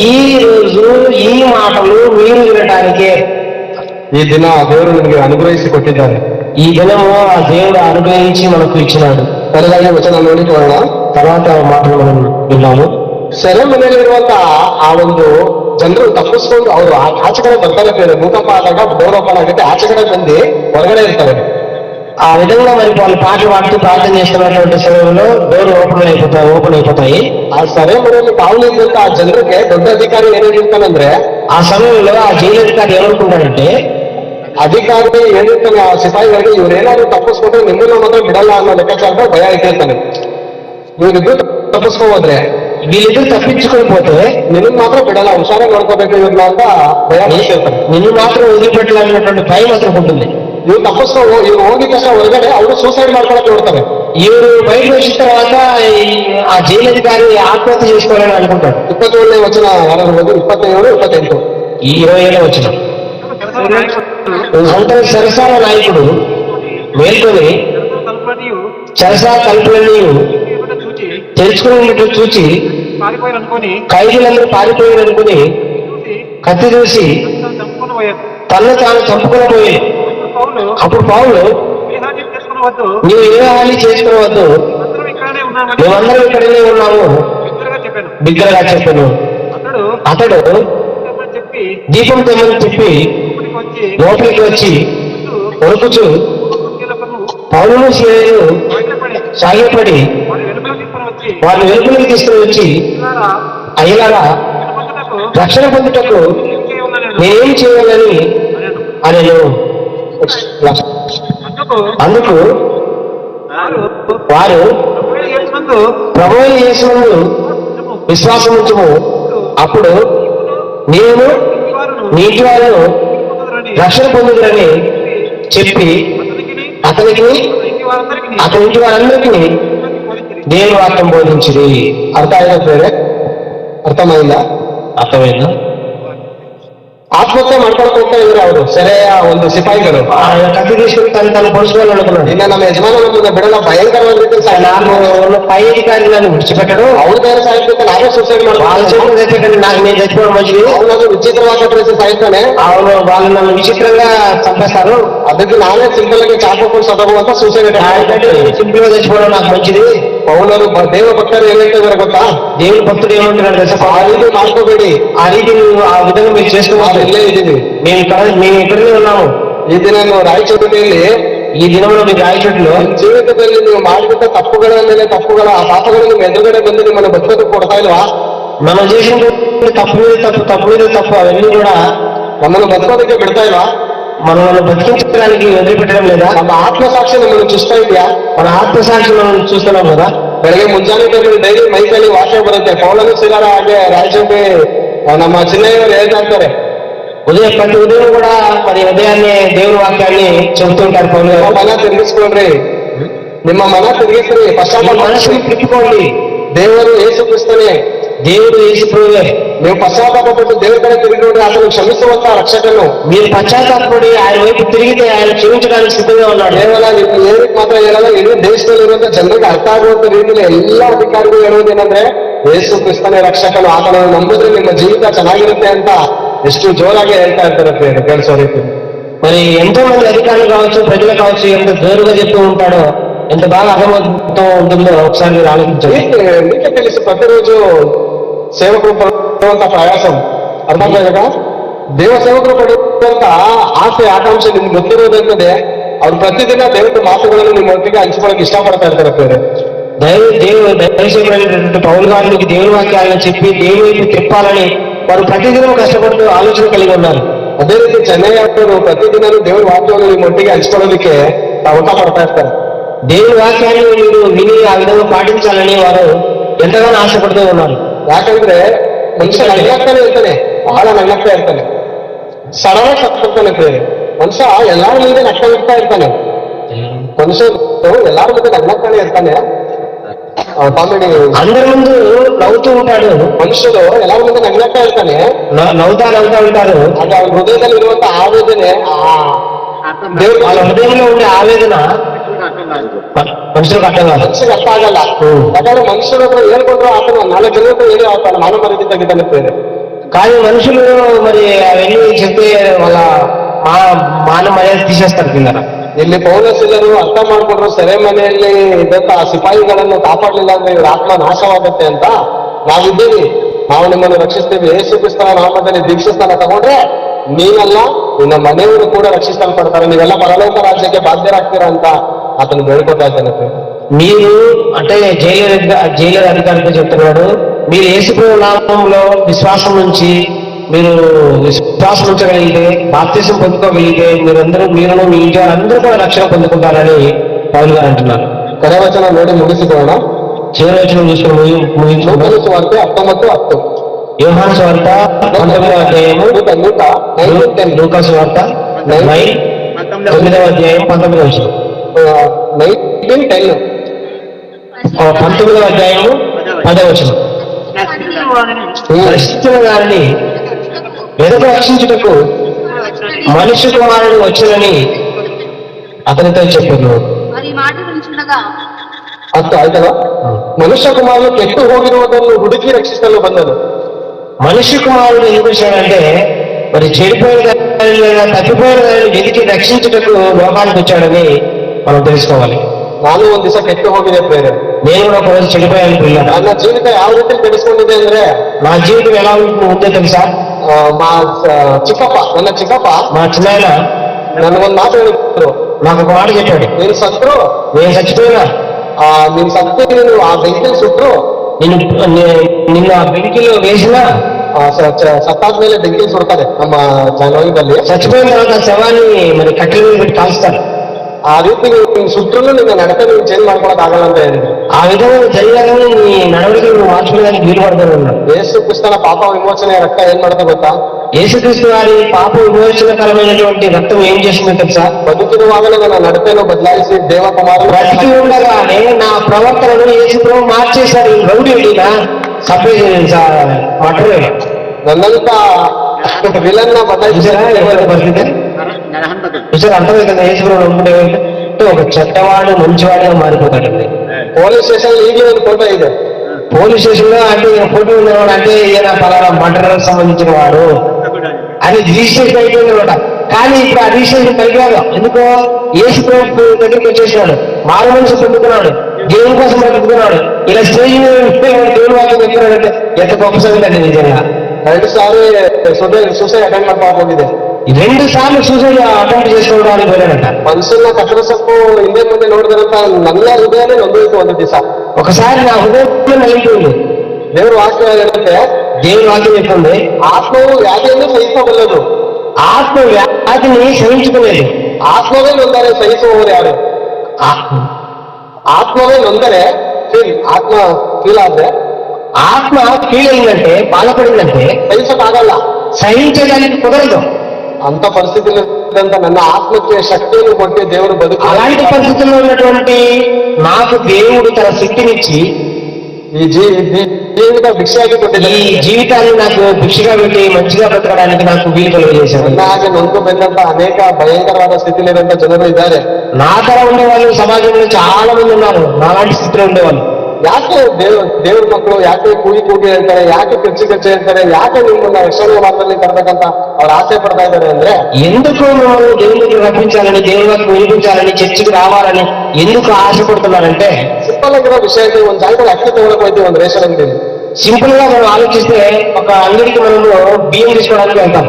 ఈ రోజు ఈ మాటలు మీరు వినటానికే ఈ దిన దేవుడు ನನಗೆ ಅನುಗ್ರಹಿಸಿ ಕೊಟ್ಟಿದ್ದಾನೆ. ఈ దినము ఆ దేవుడు అనుగ్రహించి మనకు ఇచ్చినాడు. ಸರಿಯಾಗಿ ವಚನ ನೋಡಿಕೊಳ್ಳೋಣ. తర్వాత మాటలు మనం విన్నాము. ಸೆರೆಮನೆಯಲ್ಲಿರುವಂತ ಆ ಒಂದು ಜನರು ತಪ್ಪಿಸ್ಕೊಂಡು ಅವರು ಆಚೆ ಕಡೆ ಬರ್ತಾರೆ. ಬೇರೆ ಭೂಕಂಪ ಆದಾಗ ಡೋರ್ ಓಪನ್ ಆಗುತ್ತೆ, ಆಚೆ ಕಡೆ ಬಂದು ಹೊರಗಡೆ ಇರ್ತಾರೆ. ఆ విధంగా మరి వాళ్ళు పాటలు పాడుతూ ప్రార్థన చేస్తున్నటువంటి సమయంలో డోర్ ఓపెన్ అయిపోతాయి. ఆ ಸೆರೆಮನೆಯಲ್ಲಿ ಕಾವಲಿದ್ದಂತ ಆ ಜನರಿಗೆ ದೊಡ್ಡ ಅಧಿಕಾರಿ ಏನ್ ಹೇಳಿರ್ತಾನಂದ್ರೆ, ఆ సమయంలో ఆ జైలు అధికారి ఏమనుకుంటాడంటే, ಅಧಿಕಾರಿ ಹೇಳಿರ್ತಾನೆ ಆ ಸಿಪಾಯಿಗಳಿಗೆ, ಇವ್ರೇನಾದ್ರು ತಪ್ಪಿಸ್ಕೊಂಡ್ರೆ ನಿಮ್ಮನ್ನ ಮಾತ್ರ ಬಿಡಲ್ಲ ಅನ್ನೋ ಲೆಕ್ಕಾಚಾರ ಭಯ ಇಟ್ಟಿರ್ತಾನೆ. ಇವ್ರಿಬ್ರು ತಪ್ಪಿಸ್ಕೋಬೋದ್ರೆ, వీళ్ళిద్దరు తప్పించుకొని పోతే ನಿನ್ನ ಮಾತ್ರ ಬಿಡಲ್ಲ, ಹುಷಾರಾಗಿ ನೋಡ್ಕೋಬೇಕು ಇವ್ರನ್ನ ಅಂತ ಭಯ ಇಟ್ಟಿರ್ತಾನೆ. నిన్ను మాత్రం వదిలిపెట్టాలన్నటువంటి భయం అతనికి ఉంటుంది. ಇವ್ರು ಇವ್ರು ಹೋಗಿದ ತಕ್ಷಣ ಹೊರಗಡೆ ಅವರು ಸೂಸೈಡ್ ಮಾಡ್ಕೊಳಕ್ಕೆ ನೋಡ್ತಾರೆ. ఇವರು బయటకు వచ్చిన తర్వాత ఆ జైలు అధికారి ఆత్మహత్య చేసుకోవాలని అనుకుంటాడు. 27ನೇ వచన ಯಾರು ಓದಿ? 27, 28. ఈ 27వ వచనం. అంటే సరసాల నాయకుడు మేల్కొని చెరసా తలుపులని తెలుసుకున్నట్టు చూచి ఖైదీలందరూ పారిపోయారనుకుని కత్తి చూసి తన్ను తాను చంపుకుని పోయి, అప్పుడు పౌలు నీవు ఏ హాని చేసుకునవద్దు, మేమందరం ఇక్కడనే ఉన్నాము బిగ్గరగా చెప్పాను. అతడు దీపం తెమ్మని చెప్పి లోపలికి వచ్చి కొరుకుచు పౌలును శీలను సాగిపడి వారిని వెలుపులోకి తీసుకుని వచ్చి, అయ్యలారా రక్షణ పొందుటకు నేనేం చేయాలని అనెను. అందుకు వారు ప్రభువైన యేసునందు విశ్వాసం ఉంచుము, అప్పుడు నేను నీటి వారు రక్షణ పొందుదురని చెప్పి అతనికి అతని ఇంటి వారందరికీ దేవుని వాక్యం బోధించింది. ಅರ್ಥమైందా? ಆತ್ಮಹತ್ಯೆ ಮಾಡ್ಕೊಳಕ್ ಹೋಗ್ತಾ ಇದ್ರು ಅವರು. ಸೆರೆಯ ಒಂದು ಸಿಪಾಯಿಗಳು కత్తి తీసుకుని తను పొడుచుకోవాలనుకున్నాడు. ಇನ್ನ ನಮ್ಮ ಯಜಮಾನ ನಮ್ಮನ್ನ ಬಿಡಲ್ಲ, ಭಯಂಕರವಾದ ರೀತಿ పై అధికారి నన్ను విడిచిపెట్టడు, ಅವ್ರ ಬೇರೆ ಸಾಯ್ಬೇಕು, ನಾವೇ సూసైడ్ వాళ్ళ ಮಾಡ್ತಾರೆ. చేతులు తెచ్చకండి, నాకు నేను చచ్చిపోవడం మంచిది. ಅವನದು ವಿಚಿತ್ರವಾಗಿ ಕಟ್ಟಿಸಿ ಸಾಯ್ತಾನೆ. అవును, వాళ్ళు నన్ను విచిత్రంగా చంపేస్తారు, ಅದಕ್ಕೆ ನಾನೇ ಸಿಂಪಲ್ ಆಗಿ ಚಾಕು ಸದವು ಅಂತ ಸೂಸೈಡ್ నాకంటే సింపుల్ గా చచ్చిపోవడం నాకు మంచిది. ಪೌಲರು ದೇವ ಭಕ್ತರು ಏನ್ ಹೇಳ್ತಿದಾರೆ ಗೊತ್ತಾ? దేవుని భక్తుడు ఏమంటున్నాడు తెలుసా? ಆ ರೀತಿ ಮಾಡ್ಕೋಬೇಡಿ, ఆ రీతి ఆ విధంగా మీరు ನಾವು చేసుకోవాలి. ಇಲ್ಲೇ ಇದ್ದೀವಿ. మేము ఇక్కడనే ఉన్నాము. ಈ ದಿನ ನಾವು ರಾಯಚೂರಿನಲ್ಲಿ ఈ దినంలో మీరు రాయచోటిలో ಜೀವಿತದಲ್ಲಿ ನೀವು ಮಾಡಿದಂತ ತಪ್ಪುಗಳ ಮೇಲೆ ತಪ್ಪುಗಳ ಆ ಪಾಪಗಳು ನಿಮ್ಮ ಎದುರುಗಡೆ ಬಂದು ನಿಮ್ಮನ್ನು ಬದುಕೋದು ಕೊಡ್ತಾ ಇಲ್ವಾ? మనం చేసిన తప్పు మీద తప్పు, తప్పు మీద తప్పు, అవన్నీ కూడా ನಮ್ಮನ್ನು ಬದುಕೋದಕ್ಕೆ ಬಿಡ್ತಾ ಇಲ್ವಾ? మనల్ని బతికించడానికి వదిలిపెట్టడం లేదా? ನಮ್ಮ ಆತ್ಮಸಾಕ್ಷಿ ನಮ್ಮನ್ನು ಚುಸ್ತಾ ಇದೆಯಾ? మన ఆత్మసాక్షి మనం చూస్తున్నాం కదా. ಬೆಳಗ್ಗೆ ಮುಂಜಾನೆ ಡೈಲಿ ಮೈಕಲ್ಲಿ ವಾಕ್ಯ ಬರುತ್ತೆ. ಪೌಲನು ಸಿಲಾರ ಹಾಗೆ ರಾಯಚೂರಿ ನಮ್ಮ ಚಿನ್ನಯ್ಯವರು ಹೇಳ್ತಾ ಇರ್ತಾರೆ, ప్రతి ఉదయం కూడా మరి ఉదయాన్నే దేవుని వాక్యాన్ని చెబుతుంటారు పౌలు గారు. ಮನ ತಿರುಗಿಸ್ಕೊಳ್ರಿ, ನಿಮ್ಮ ಮನ ತಿರುಗಿಸ್ರಿ, మీ ಪಶ್ಚಾತ್ತಾಪ మనసుని తిప్పుకోండి. ದೇವರು ಯೇಸು ಕ್ರಿಸ್ತನೇ. దేవుడు యేసు ప్రభువే. ನೀವು ಪಶ್ಚಾತ್ತಾಪಪಟ್ಟು ದೇವರ ಕಡೆ ತಿರುಗಿ ನೋಡಿ ಆತನು ಕ್ಷಮಿಸುವಂತ ರಕ್ಷಕನು. మీరు పశ్చాత్తాపడి ఆయన వైపు తిరిగితే ఆయన క్షమించడానికి సిద్ధంగా ఉన్నాడు. ಕೇವಲ ನೀವು ಏನಕ್ಕೆ ಮಾತ್ರ ಹೇಳಲ್ಲ, ಇಡೀ ದೇಶದಲ್ಲಿರುವಂತ ಜನರಿಗೆ ಅರ್ಥ ಆಗುವಂತ ರೀತಿಯಲ್ಲಿ ಎಲ್ಲ ಅಧಿಕಾರಿಗಳು ಹೇಳುವುದೇನಂದ್ರೆ ಯೇಸು ಕ್ರಿಸ್ತನೇ ರಕ್ಷಕನು, ಆತನನ್ನು ನಂಬಿದ್ರೆ ನಿಮ್ಮ ಜೀವಿತ ಚೆನ್ನಾಗಿರುತ್ತೆ ಅಂತ ಎಷ್ಟು ಜೋರಾಗಿ ಹೇಳ್ತಾ ಇರ್ತಾರೆ ಕೇಳಿಸೋ ರೀತಿ. మరి ఎంతో మంది అధికారులు కావచ్చు, ప్రజలు కావచ్చు, ఎంత జోరుగా చెప్తూ ఉంటాడో, ఎంత బాగా అర్థమవుతూ ఉంటుందో ఒకసారి మీరు ఆలోచించండి. నీకే తెలుసు ప్రతిరోజు సేవకులు పడుతున్నంత ప్రయాసం అర్థం కదా. ದೇವ ಸೇವಕರು ಪಡೆಯುವಂತ ಆಸೆ ಆಕಾಂಕ್ಷ ನಿಮ್ಗೆ ಗೊತ್ತಿರೋದಂತದೆ. ಅವ್ರು ಪ್ರತಿದಿನ ದೇವರ ಮಾತುಗಳನ್ನು ನಿಮ್ಮ ಒಟ್ಟಿಗೆ ಹಂಚಿಕೊಳ್ಳಕ್ಕೆ ಇಷ್ಟಪಡ್ತಾ ಇರ್ತಾರೆ ಬೇರೆ. దైవసేవకులైనటువంటి పౌలు గారు మీకు దేవుని వాక్యాలను చెప్పి దేవుని వైపు తిప్పాలని వారు ప్రతిదినం కష్టపడుతూ ఆలోచన కలిగి ఉన్నారు. ಅದೇ ರೀತಿ ಚೆನ್ನಯ್ಯ ಅವರು ಪ್ರತಿದಿನನೂ ದೇವರ ವಾಕ್ಯವನ್ನು ನಿಮ್ಮ ಒಟ್ಟಿಗೆ ಹಂಚ್ಕೊಳ್ಳೋದಕ್ಕೆ ಅವಕಾಶ ಪಡ್ತಾ ಇರ್ತಾರೆ. దేవుని వాక్యాన్ని మీరు విని ఆ విధంగా పాటించాలని వారు ఎంతగానో ఆశపడుతూ ఉన్నారు. ಯಾಕಂದ್ರೆ ಮನುಷ್ಯ ನಗ್ನಾಗ್ತಾನೆ ಇರ್ತಾನೆ, ಬಹಳ ನಗ್ನಾಗ್ತಾ ಇರ್ತಾನೆ, ಸರಳ ಸತ್ತಿರ್ತಾನೆ ಬೇರೆ. ಮನುಷ್ಯ ಎಲ್ಲಾರ ಮುಂದೆ ನಗ್ತಾ ಇರ್ತಾನೆ. ಮನುಷ್ಯರು ಎಲ್ಲಾರ ಮುಂದೆ ನಗ್ನಾಗ್ತಾನೆ ಇರ್ತಾನೆ. ಕಾಮಿಡಿ అందరి ముందు నవ్వుతూ ఉంటాడు. ಮನುಷ್ಯರು ಎಲ್ಲಾರ ಮುಂದೆ ನಗ್ನಾಗ್ತಾ ಇರ್ತಾನೆ, నవ్వుతా ఉంటారు. ಅದು ಅವ್ರ ಹೃದಯದಲ್ಲಿ ಇರುವಂತ ಆವೇದನೆ, ದೇವ್ರ వాళ్ళ హృదయంలో ఉండే ఆవేదన మనుషులకు అర్థం కాదు, ಮನುಷ್ಯಗೆ ಅರ್ಥ ಆಗಲ್ಲ. ಯಾಕಂದ್ರೆ ಮನುಷ್ಯರ ಹತ್ರ ಹೇಳ್ಕೊಂಡ್ರು ಆತನ 4 ಜನರ ಹೇಳಿ ಆತನ ಮಾನ ಮರ್ಯಾದೆ ತೆಗಿತಾನೆ ಬೇರೆ. కానీ మనుషులు మరి అవన్నీ చెప్తే వాళ్ళ మాన మర్యాద తీసేస్తారు కింద. ಇಲ್ಲಿ ಪೌಲಸಿಲ್ಲರು ಅರ್ಥ ಮಾಡ್ಕೊಂಡ್ರು ಸೆರೆಮನೆಯಲ್ಲಿ ಇದ್ದಂತ ಆ ಸಿಪಾಯಿಗಳನ್ನು ಕಾಪಾಡಲಿಲ್ಲ ಅಂದ್ರೆ ಇವ್ರ ಆತ್ಮ ನಾಶವಾಗುತ್ತೆ ಅಂತ. ನಾವಿದ್ದೀವಿ, ನಾವು ನಿಮ್ಮನ್ನು ರಕ್ಷಿಸ್ತೀವಿ, ಯೇಸು ಕ್ರಿಸ್ತನ ನಾಮದಲ್ಲಿ ದೀಕ್ಷಾಸ್ಥಾನ ತಗೊಂಡ್ರೆ ನೀನಲ್ಲ ನಿನ್ನ ಮನೆಯವರು ಕೂಡ ರಕ್ಷಿಸಲ್ಪಡ್ತಾರೆ, ನೀವೆಲ್ಲ ಪರಲೋಕ ರಾಜ್ಯಕ್ಕೆ ಬಾಧ್ಯರಾಗ್ತೀರಾ ಅಂತ అతను ಬೇಡ್ಕೊತಾ ಇದ್ದಾನೆ. మీరు అంటే జైలర్ అధికారితో చెప్తున్నాడు, మీరు యేసుప్రభు నామంలో విశ్వాసం నుంచి మీరు విశ్వాసం ఉంచగలిగితే, బాప్తిసం పొందుకోగలిగితే మీరును మీ ఇంటి అందరూ కూడా రక్షణ పొందుకుంటారని పౌలు గారు అంటున్నారు. కరవచన ನೋಡಿ ಮುಗಿಸಿಕೊಳ್ಳೋಣ. చివరి వచనం చూసుకుని ముగించుకుందాం. ಸುವಾರ್ತೆ 19:10. యోహాను సువార్త 19వ అధ్యాయము, లూకా సువార్త 9వ అధ్యాయం 19వ వచనం. 19:10. 19వ అధ్యాయము 10వ వచనం. రక్షించిన వారిని వెదక రక్షించుటకు మనుష్య కుమారుడు వచ్చునని అతనితో చెప్పారు. ಅರ್ಥ ಆಯ್ತಲ್ಲ? ಮನುಷ್ಯ ಕುಮಾರನು ಕೆಟ್ಟು ಹೋಗಿರುವುದನ್ನು ಹುಡುಕಿ ರಕ್ಷಿಸಲು ಬಂದನು. మనుష్య కుమారుడు ఎందుకు వచ్చాడంటే మరి చెడిపోయిన తప్పిపోయిన వెతికి రక్షించుటకు లోకానికి వచ్చాడని మనం తెలుసుకోవాలి. ನಾನು ಒಂದ್ ದಿವಸ ಕೆಟ್ಟು ಹೋಗಿದೆ ಬೇರೆ. నేను కూడా ఒక రోజు చెడిపోయాను పిల్లలు. ನನ್ನ ಜೀವಿತ ಯಾವ ರೀತಿ ಕೆಡಿಸ್ಕೊಂಡಿದೆ ಅಂದ್ರೆ, నా జీవితం ఎలా ఉందో తెలుసా? మా ಚಿಕ್ಕಪ್ಪ, ನನ್ನ ಚಿಕ್ಕಪ್ಪ, మా చిన్నాయన ನನಗೊಂದು ಮಾತು ಹೇಳಿದ್ರು. నాకు ఒక మాట చెప్పాడు, ನೀನು ಸತ್ರು, నేను చచ్చిపోయినా, ನೀನು ಸತ್ತು ನೀನು ಆ ಬೆಂಕಿಯಲ್ಲಿ ಸುಟ್ರು, నిన్న ఆ బెంకిలో వేసినా, ಸತ್ತಾದ್ಮೇಲೆ ಬೆಂಕಿಯಲ್ಲಿ ಸುಡ್ತಾರೆ ನಮ್ಮ ಜನದಲ್ಲಿ. చచ్చిపోయిన తర్వాత శవాన్ని మరి కట్టెల మీద పెట్టి కాల్స్తారు. ಆ ರೀತಿ ನೀನು ಸುಟ್ರು ನಿನ್ನ ನಡತೆ ನೀವು ಚೇಂಜ್ ಮಾಡ್ಕೊಳಕ್ ಆಗಲ್ಲ ಅಂತ ಹೇಳಿದ್ರು. ఆ విధంగా జరిగాలని నీ నడవడికలు నువ్వు మార్చుకోవడానికి వీలు పడతాను ఉన్నాడు. ಯೇಸು ಕ್ರಿಸ್ತನ ಪಾಪ ವಿಮೋಚನೆ ರಕ್ತ ಏನ್ ಮಾಡುತ್ತೆ ಗೊತ್ತಾ? యేసుక్రీస్తు వారి పాప విమోచనకరమైనటువంటి రక్తం ఏం చేస్తుందో తెలుసా? ಬದುಕಿರುವಾಗಲೇ ನನ್ನ ನಡತೆಯನ್ನು ಬದಲಾಯಿಸಿ ದೇವಕುಮಾರನು బ్రతికి ఉండగానే నా ప్రవర్తనను యేసు ప్రభు మార్చేశాడు. రౌడీ మటర్ నన్నంత విలన్ పరిస్థితి అర్థమే కదా. యేసు ప్రభు నమ్ముకుంటే ఒక చెడ్డవాడు మంచివాడిగా మారిపోతాడండి. పోలీస్ స్టేషన్ ఈగలే ಒಂದು ಫೋಟೋ ಇದೆ. పోలీస్ స్టేషన్ లో అంటే ఈయన పోటీ ఉన్నవాడు, అంటే ఈయన పలానా మర్డర్ సంబంధించిన వాడు అని రిజిస్ట్రేషన్ అయిపోయింది అనమాట. కానీ ఇప్పుడు ఆ రిజిస్ట్రేషన్ పనికిరాదు. ఎందుకో యేసు ప్రభు దగ్గరికి వచ్చేసినాడు, మారు మనసు పొందుకున్నాడు, దేవుని కోసం బ్రతుకుతున్నాడు. ఇలా స్టేజ్ మీద దేవుని వాక్యం చెప్తున్నాడంటే ఎంత గొప్ప సంగతి అండి నిజంగా. 2 సార్లు సూసైడ్ అటెంప్ట్ ಮಾಡ್ಕೊಂಡಿದೆ. 2 సార్లు సూసైడ్ అటెంప్ట్ చేసుకోవడానికి పోయాడంట. ಮನುಷ್ಯನ ಕಟ್ಟಡ ಸೊಪ್ಪು ಹಿಂದೆ ಮುಂದೆ ನೋಡಿದ್ರಂತ ನನ್ನ ಹೃದಯನೇ ನೊಂದೋಯ್ತು ಒಂದು ದಿವಸ. ఒకసారి నా హృదయం నలిగిపోయింది. ದೇವ್ರ ವಾಕ್ಯ ಹೇಳುತ್ತೆ, దేవుని వాక్యం చెప్తుంది, ఆత్మವು వ్యాధిಯನ್ನು ಸಹಿಸಬಲ್ಲದು, ఆత్మ వ్యాధిని సహించుకునేది. ಆತ್ಮವೇ ನೊಂದರೆ ಸಹಿಸುವವರು ಯಾರು? ఆత్మవే నొందరే ఆత్మ ఫీల్ ఆದ್ರೆ, ఆత్మ ఫీల్ అయిందంటే, బాధపడిందంటే సహించకాగಲ್ಲ, సహించడానికి కుదరదు. అంత పరిస్థితుల్లో ನನ್ನ ఆత్మకి శక్తిని కొట్టి దేవుడు బతుకు. అలాంటి పరిస్థితుల్లో ఉన్నటువంటి నాకు దేవుడు తన శక్తినిచ్చి ఈ జీవిత భిక్షాకి కొట్టి, ఈ జీవితాన్ని నాకు భిక్షగా పెట్టి మంచిగా బ్రతకడానికి నాకు వీలు కలుగజేశాడు. ಹಾಗೆ ನೊಂದು ಬೆಂದಂತ ಅನೇಕ ಭಯಂಕರವಾದ ಸ್ಥಿತಿಲಿರುವಂತ ಜನರು ಇದ್ದಾರೆ. నా తర ఉండేవాళ్ళు సమాజంలో చాలా మంది ఉన్నారు, నాలాంటి స్థితిలో ఉండేవాళ్ళు. ಯಾಕೆ ದೇವ್ರ ಮಕ್ಕಳು ಯಾಕೆ ಕೂಗಿ ಹೇಳ್ತಾರೆ, ಯಾಕೆ ಕಚ್ಚಿ ಹೇಳ್ತಾರೆ, ಯಾಕೆ ನಿಮ್ಮನ್ನ ರಕ್ಷಣೆ ಮಾರ್ಗದಲ್ಲಿ ತರಬೇಕಂತ ಅವ್ರು ಆಸೆ ಪಡ್ತಾ ಇದ್ದಾರೆ ಅಂದ್ರೆ, ఎందుకు మిమ్మల్ని దేవునికి రప్పించాలని, దేవునికి వినిపించాలని, చర్చికి రావాలని ఎందుకు ఆశపడుతున్నారంటే, సింపుల్ ಆಗಿರೋ ವಿಷಯಕ್ಕೆ ಒಂದು ಜಾಗದಲ್ಲಿ ಅಕ್ಕಿ ತಗೊಳಕ್ ಹೋಯ್ತೀವಿ ಒಂದು ರೇಷನ್ ಅಂಗಡಿ. సింపుల్ గా మనం ఆలోచిస్తే ఒక అంగడికి మనము బియ్యం తీసుకోవడానికి వెళ్తాం.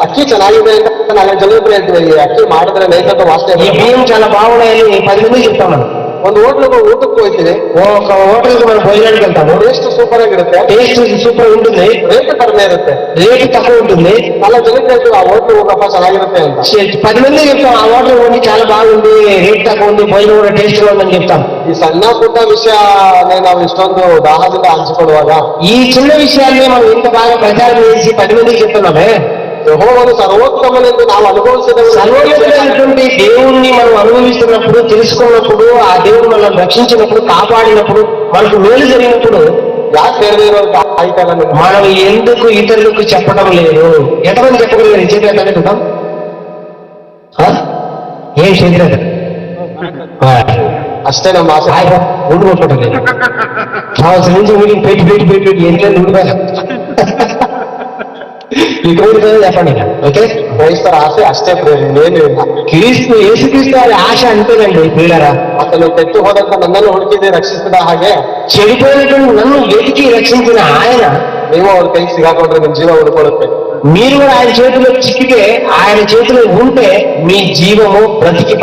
అక్కి ಚೆನ್ನಾಗಿದೆ ಅಂತ 4 ಜನರು ಹೇಳ್ತೀವಿ, ಈ ಅಕ್ಕಿ ಮಾಡಿದ್ರೆ ನೈವೇದ್ಯ ವಾಸನೆ, ఈ బియ్యం చాలా బాగున్నాయని 10 మందికి చెప్తాం. మనం ಒಂದು ಹೋಟ್ಲಿಗೆ ಊಟಕ್ಕೆ ಹೋಗ್ತೀವಿ, ఒక హోటల్కి మనం భోజనానికి వెళ్తాము. ಟೇಸ್ಟ್ ಸೂಪರ್ ಆಗಿರುತ್ತೆ, టేస్ట్ సూపర్ ఉంటుంది, ರೇಟ್ ಕಡಿಮೆ ಇರುತ್ತೆ, రేటు తక్కువ ఉంటుంది. 4 ಜನಕ್ಕೆ ಹೇಳ್ತೀವಿ ఆ ಹೋಟ್ಲ್ ಹೋಗಪ್ಪ ಚೆನ್ನಾಗಿರುತ್ತೆ ಅಂತ. 10 మందికి చెప్తాం ఆ హోటల్ ఉండి చాలా బాగుంది, రేట్ తక్కువ ఉంది, భోజనం కూడా టేస్ట్ గా ఉందని చెప్తాం. ಈ ಸಣ್ಣ ಪುಟ್ಟ ವಿಷಯ ನಾವು ಇಷ್ಟೊಂದು ದಾಹದಿಂದ ಹಂಚಿಕೊಳ್ಳುವಾಗ, ఈ చిన్న విషయాన్ని మనం ఇంత బాగా ప్రచారం చేసి 10 మందికి చెప్తున్నామే, యెహోవాను సర్వోత్తమనెందు ನಾವು ಅನುಭವಿಸಿದ సర్వోన్నతమైనటువంటి దేవుణ్ణి మనం అనుభవిస్తున్నప్పుడు, తెలుసుకున్నప్పుడు, ఆ దేవుడు మనం రక్షించినప్పుడు, కాపాడినప్పుడు, మనకు మేలు జరిగినప్పుడు ಯಾಕೆ ಬೇರೆ ಆಯ್ತಲ್ಲ మనం ఎందుకు ఇతరులకు చెప్పడం లేదు? ఎంతమంది చెప్పగలిగారు? చేతులు ఎత్తండి చూద్దాం. ఏం చేతులు ಅಷ್ಟೇ ನಮ್ಮ ಆಸೆ. ఉండి కొట్టడం లేదు. సంవత్సరం నుంచి ఊరికి పెట్టి పెట్టి పెట్టి పెట్టి ఏం లేదు ఉండిపోయా. చెప్పండి. ఓకే, క్రైస్తవ ఆశ అಷ್ಟೇ ಏನು ಇಲ್ಲ. క్రీస్తు, యేసుక్రీస్తు వారి ఆశ అంతేనండి ప్రియులారా. అతను తెట్టు ಹೋದಂತ నన్నನ್ನು ಹುಡುಕಿದೆ ರಕ್ಷಿಸಿದ ಹಾಗೆ, చెడిపోయినటువంటి నన్ను వెతికి రక్షించిన ఆయన, ನೀವು ಅವ್ರ ಕೈಗೆ ಸಿಗಾಕೊಂಡ್ರೆ ನಿಮ್ಮ ಜೀವ ಉಳ್ಕೊಳ್ಳುತ್ತೆ. మీరు కూడా ఆయన చేతిలో చిక్కితే, ఆయన చేతిలో ఉంటే మీ జీవము బ్రతికి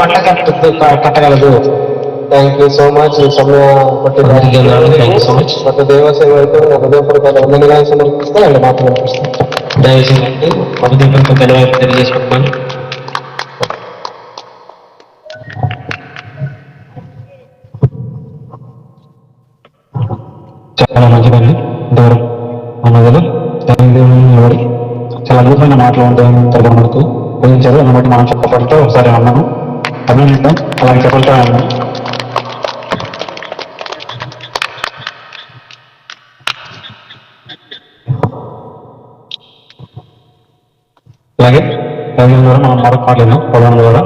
కట్టగలదు. Thank you so much. ಈ ಸಮಯ ಕೊಟ್ಟಿದ್ದಾರೆ. Thank you so much. ಮತ್ತು ದೇವ ಸೇವಕರು ಹೃದಯಪೂರ್ವಕ ವಂದನೆಗಳನ್ನು ಸಮರ್ಪಿಸ್ತಾ ಎರಡು ಮಾತನ್ನು ಮುಗಿಸ್ತಾರೆ. దయచేసి మధుదేవునికి ధన్యవాదాలు తెలియజేసుకుంటున్నాను. చాలా మంచిదండి. దూరం అన్నది దేవుని చాలా అద్భుతమైన మాటలు ఉంటాయని తరగతి మనకు ఊహించారు. అన్న బట్టి మనం చెప్పడంతో ఒకసారి అన్నాను అభినందిద్దాం. అలాగే చెప్పడంతో అన్నాను. అలాగే ద్వారా మనం మరొక మాట్లాడినాం పొలం ద్వారా